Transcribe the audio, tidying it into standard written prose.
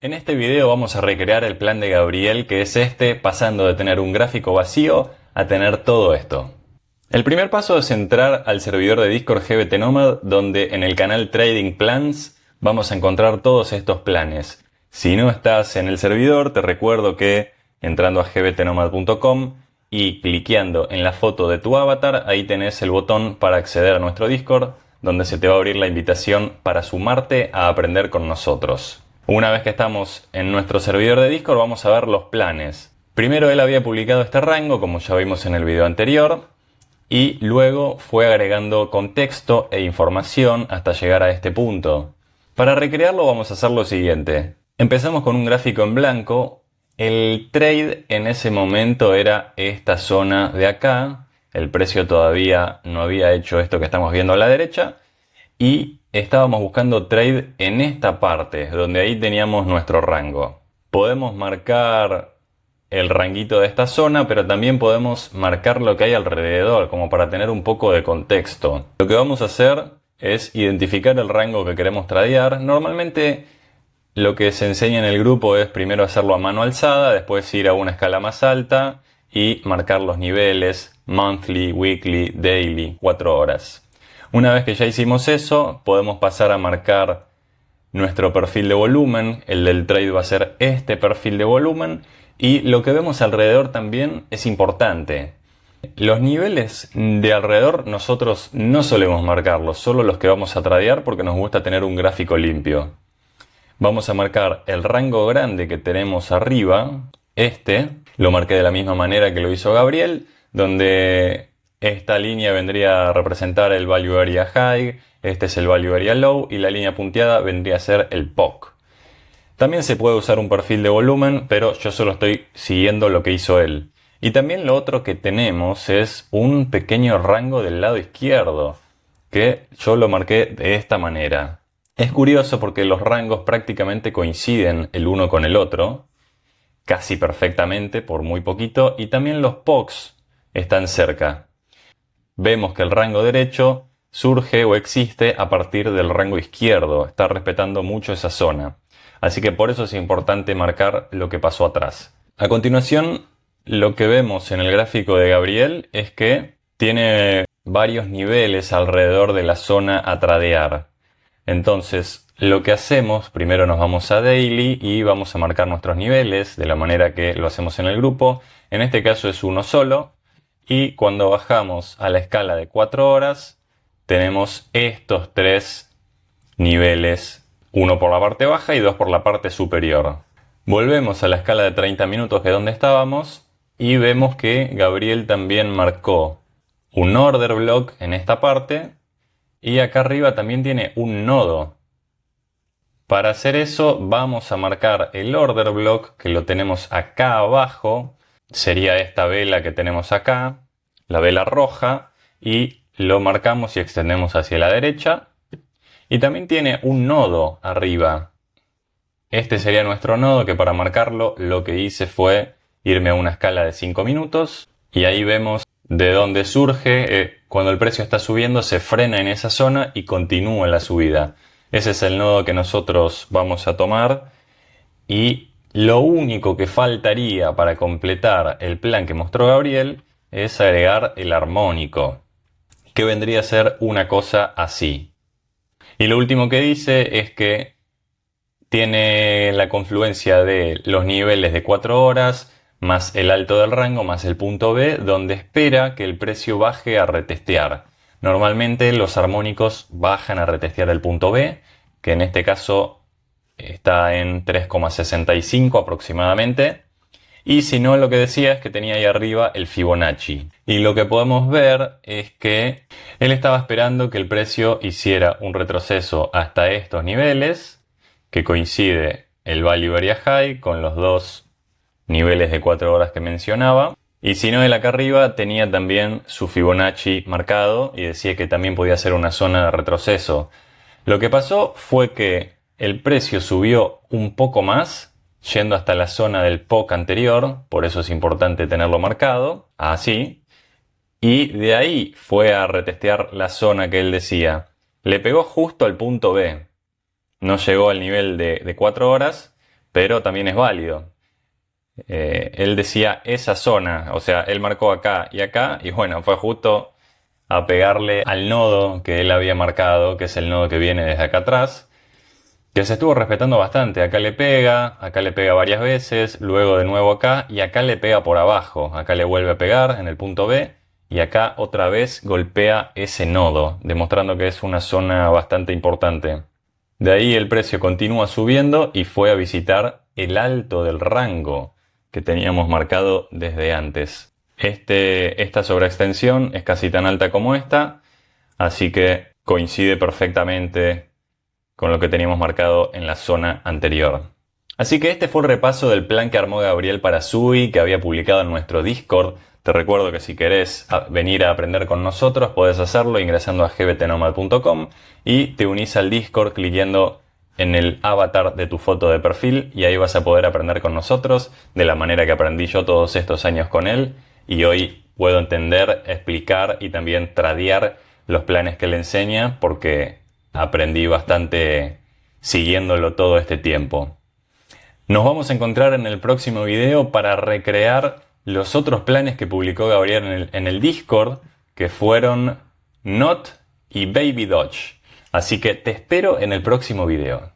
En este video vamos a recrear el plan de Gabriel, que es este, pasando de tener un gráfico vacío a tener todo esto. El primer paso es entrar al servidor de Discord GBT Nomad, donde en el canal Trading Plans vamos a encontrar todos estos planes. Si no estás en el servidor, te recuerdo que entrando a gbtnomad.com y cliqueando en la foto de tu avatar, ahí tenés el botón para acceder a nuestro Discord, donde se te va a abrir la invitación para sumarte a aprender con nosotros. Una vez que estamos en nuestro servidor de Discord, vamos a ver los planes. Primero él había publicado este rango, como ya vimos en el video anterior, y luego fue agregando contexto e información hasta llegar a este punto. Para recrearlo vamos a hacer lo siguiente. Empezamos con un gráfico en blanco. El trade en ese momento era esta zona de acá. El precio todavía no había hecho esto que estamos viendo a la derecha. Y estábamos buscando trade en esta parte, donde ahí teníamos nuestro rango. Podemos marcar el ranguito de esta zona, pero también podemos marcar lo que hay alrededor, como para tener un poco de contexto. Lo que vamos a hacer es identificar el rango que queremos tradear. Normalmente lo que se enseña en el grupo es primero hacerlo a mano alzada, después ir a una escala más alta y marcar los niveles monthly, weekly, daily, 4 horas. Una vez que ya hicimos eso, podemos pasar a marcar nuestro perfil de volumen. El del trade va a ser este perfil de volumen. Y lo que vemos alrededor también es importante. Los niveles de alrededor nosotros no solemos marcarlos, solo los que vamos a tradear porque nos gusta tener un gráfico limpio. Vamos a marcar el rango grande que tenemos arriba. Este lo marqué de la misma manera que lo hizo Gabriel, donde esta línea vendría a representar el Value Area High, este es el Value Area Low y la línea punteada vendría a ser el POC. También se puede usar un perfil de volumen, pero yo solo estoy siguiendo lo que hizo él. Y también lo otro que tenemos es un pequeño rango del lado izquierdo, que yo lo marqué de esta manera. Es curioso porque los rangos prácticamente coinciden el uno con el otro, casi perfectamente por muy poquito, y también los POCs están cerca. Vemos que el rango derecho surge o existe a partir del rango izquierdo, está respetando mucho esa zona. Así que por eso es importante marcar lo que pasó atrás. A continuación, lo que vemos en el gráfico de Gabriel es que tiene varios niveles alrededor de la zona a tradear. Entonces, lo que hacemos, primero nos vamos a Daily y vamos a marcar nuestros niveles de la manera que lo hacemos en el grupo. En este caso es uno solo. Y cuando bajamos a la escala de 4 horas, tenemos estos tres niveles. Uno por la parte baja y dos por la parte superior. Volvemos a la escala de 30 minutos que es donde estábamos y vemos que Gabriel también marcó un order block en esta parte y acá arriba también tiene un nodo. Para hacer eso vamos a marcar el order block que lo tenemos acá abajo. Sería esta vela que tenemos acá, la vela roja, y lo marcamos y extendemos hacia la derecha. Y también tiene un nodo arriba. Este sería nuestro nodo, que para marcarlo lo que hice fue irme a una escala de 5 minutos. Y ahí vemos de dónde surge. Cuando el precio está subiendo se frena en esa zona y continúa la subida. Ese es el nodo que nosotros vamos a tomar. Y lo único que faltaría para completar el plan que mostró Gabriel es agregar el armónico, que vendría a ser una cosa así. Y lo último que dice es que tiene la confluencia de los niveles de 4 horas, más el alto del rango, más el punto B, donde espera que el precio baje a retestear. Normalmente los armónicos bajan a retestear el punto B, que en este caso está en 3,65 aproximadamente. Y si no, lo que decía es que tenía ahí arriba el Fibonacci. Y lo que podemos ver es que él estaba esperando que el precio hiciera un retroceso hasta estos niveles, que coincide el Value Area High con los dos niveles de 4 horas que mencionaba. Y si no, él acá arriba tenía también su Fibonacci marcado y decía que también podía ser una zona de retroceso. Lo que pasó fue que el precio subió un poco más, yendo hasta la zona del POC anterior, por eso es importante tenerlo marcado, así, y de ahí fue a retestear la zona que él decía. Le pegó justo al punto B, no llegó al nivel de 4 horas, pero también es válido. Él decía esa zona, o sea, él marcó acá, y bueno, fue justo a pegarle al nodo que él había marcado, que es el nodo que viene desde acá atrás, que se estuvo respetando bastante. Acá le pega varias veces, luego de nuevo acá, y acá le pega por abajo. Acá le vuelve a pegar en el punto B, y acá otra vez golpea ese nodo, demostrando que es una zona bastante importante. De ahí el precio continúa subiendo y fue a visitar el alto del rango que teníamos marcado desde antes. Esta sobreextensión es casi tan alta como esta, así que coincide perfectamente con lo que teníamos marcado en la zona anterior. Así que este fue el repaso del plan que armó Gabriel para Sui, que había publicado en nuestro Discord. Te recuerdo que si querés venir a aprender con nosotros, podés hacerlo ingresando a gbtnomad.com y te unís al Discord cliqueando en el avatar de tu foto de perfil y ahí vas a poder aprender con nosotros de la manera que aprendí yo todos estos años con él, y hoy puedo entender, explicar y también tradear los planes que él enseña porque aprendí bastante siguiéndolo todo este tiempo. Nos vamos a encontrar en el próximo video para recrear los otros planes que publicó Gabriel en el Discord, que fueron NOT y Baby Dodge. Así que te espero en el próximo video.